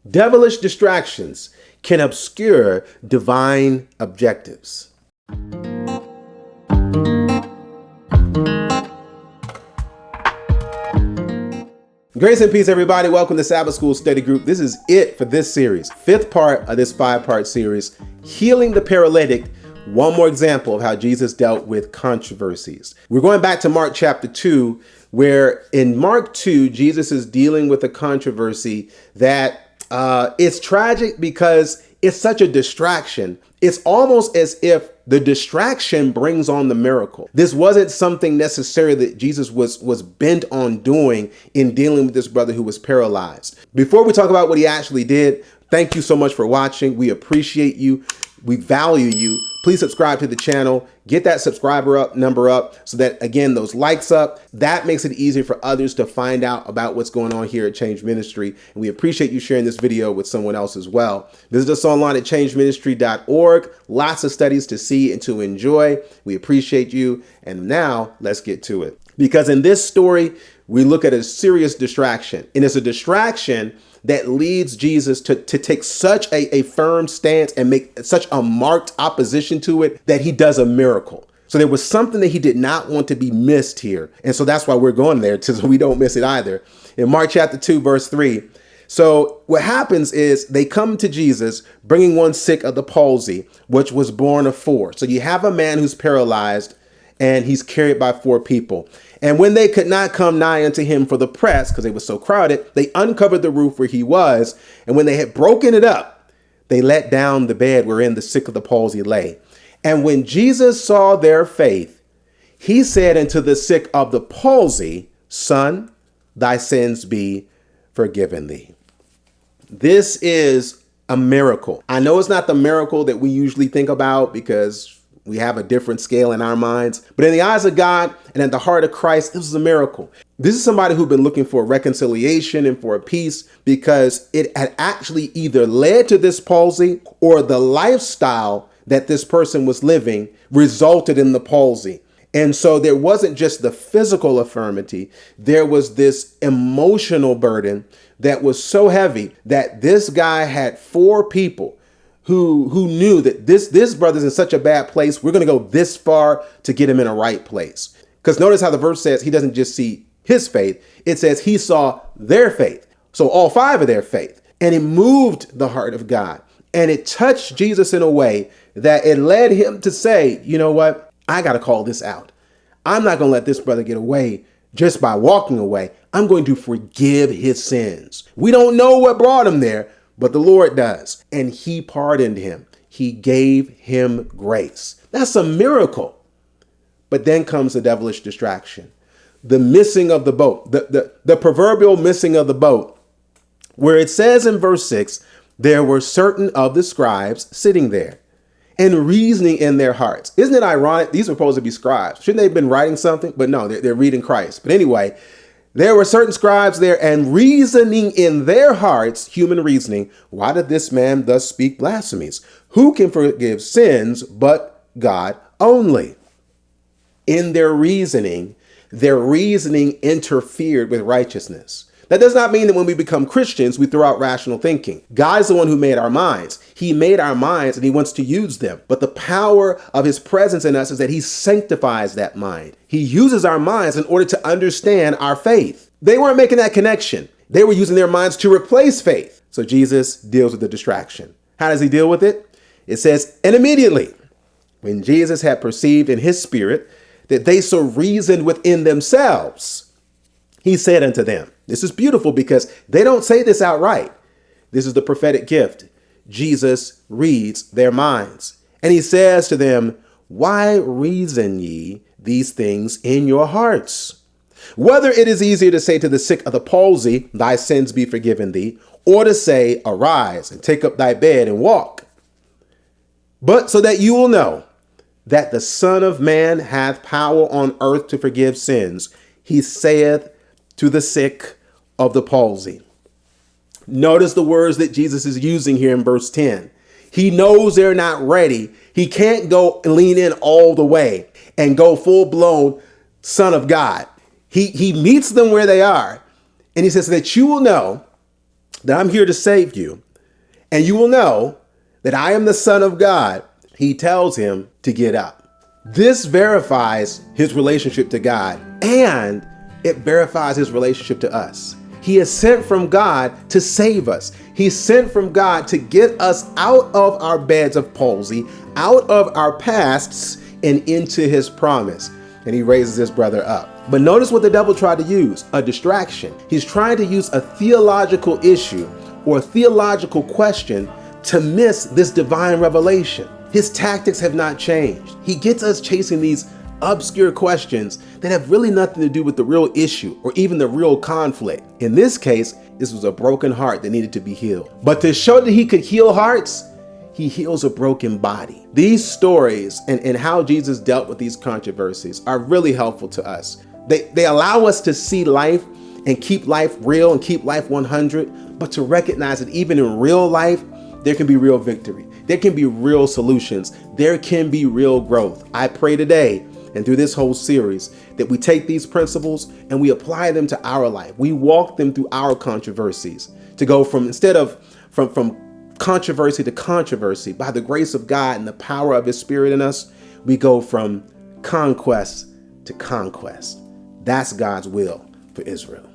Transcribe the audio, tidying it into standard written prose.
Devilish distractions can obscure divine objectives. Grace and peace, everybody. Welcome to Sabbath School Study Group. This is it for this series. Fifth part of this 5-part series, Healing the Paralytic. One more example of how Jesus dealt with controversies. We're going back to Mark chapter 2, where in Mark 2, Jesus is dealing with a controversy that it's tragic because it's such a distraction. It's almost as if the distraction brings on the miracle. This wasn't something necessarily that Jesus was bent on doing in dealing with this brother who was paralyzed. Before we talk about what he actually did, thank you so much for watching. We appreciate you. We value you. Please subscribe to the channel. Get that subscriber number up so that, again, those likes up. That makes it easier for others to find out about what's going on here at Change Ministry. And we appreciate you sharing this video with someone else as well. Visit us online at changeministry.org. Lots of studies to see and to enjoy. We appreciate you. And now let's get to it. Because in this story, we look at a serious distraction. And it's a distraction that leads Jesus to take such a firm stance and make such a marked opposition to it that he does a miracle. So there was something that he did not want to be missed here. And so that's why we're going there, so we don't miss it either. In Mark chapter 2, verse 3. So what happens is they come to Jesus bringing one sick of the palsy, which was born of 4. So you have a man who's paralyzed and he's carried by 4 people. And when they could not come nigh unto him for the press, because they were so crowded, they uncovered the roof where he was. And when they had broken it up, they let down the bed wherein the sick of the palsy lay. And when Jesus saw their faith, he said unto the sick of the palsy, Son, thy sins be forgiven thee. This is a miracle. I know it's not the miracle that we usually think about because we have a different scale in our minds, but in the eyes of God and at the heart of Christ, this is a miracle. This is somebody who'd been looking for reconciliation and for a peace because it had actually either led to this palsy or the lifestyle that this person was living resulted in the palsy. And so there wasn't just the physical infirmity, there was this emotional burden that was so heavy that this guy had 4 people who knew that this brother's in such a bad place. We're going to go this far to get him in a right place. Because notice how the verse says he doesn't just see his faith. It says he saw their faith. So all 5 of their faith. And it moved the heart of God. And it touched Jesus in a way that it led him to say, you know what? I got to call this out. I'm not going to let this brother get away just by walking away. I'm going to forgive his sins. We don't know what brought him there, but the Lord does. And he pardoned him. He gave him grace. That's a miracle. But then comes the devilish distraction. The missing of the boat. The proverbial missing of the boat. Where it says in verse 6, there were certain of the scribes sitting there and reasoning in their hearts. Isn't it ironic? These were supposed to be scribes. Shouldn't they have been writing something? But no, they're reading Christ. But anyway, there were certain scribes there and reasoning in their hearts, human reasoning. Why did this man thus speak blasphemies? Who can forgive sins but God only? In their reasoning interfered with righteousness. That does not mean that when we become Christians, we throw out rational thinking. God is the one who made our minds. He made our minds and he wants to use them. But the power of his presence in us is that he sanctifies that mind. He uses our minds in order to understand our faith. They weren't making that connection. They were using their minds to replace faith. So Jesus deals with the distraction. How does he deal with it? It says, and immediately when Jesus had perceived in his spirit that they so reasoned within themselves, he said unto them, this is beautiful because they don't say this outright. This is the prophetic gift. Jesus reads their minds. And he says to them, why reason ye these things in your hearts? Whether it is easier to say to the sick of the palsy, thy sins be forgiven thee, or to say, arise and take up thy bed and walk. But so that you will know that the Son of Man hath power on earth to forgive sins, he saith to the sick of the palsy. Notice the words that Jesus is using here in verse 10. He knows they're not ready. He can't go lean in all the way and go full blown Son of God. He meets them where they are. And he says that you will know that I'm here to save you, and you will know that I am the Son of God, he tells him to get up. This verifies his relationship to God, and it verifies his relationship to us. He is sent from God to save us. He's sent from God to get us out of our beds of palsy, out of our pasts, and into his promise. And he raises his brother up. But notice what the devil tried to use, a distraction. He's trying to use a theological issue or a theological question to miss this divine revelation. His tactics have not changed. He gets us chasing these obscure questions that have really nothing to do with the real issue or even the real conflict. In this case, this was a broken heart that needed to be healed. But to show that he could heal hearts, he heals a broken body. These stories and how Jesus dealt with these controversies are really helpful to us. They allow us to see life and keep life real and keep life 100, but to recognize that even in real life, there can be real victory. There can be real solutions. There can be real growth. I pray today and through this whole series that we take these principles and we apply them to our life. We walk them through our controversies to go from, instead of from controversy to controversy, by the grace of God and the power of his spirit in us, we go from conquest to conquest. That's God's will for Israel.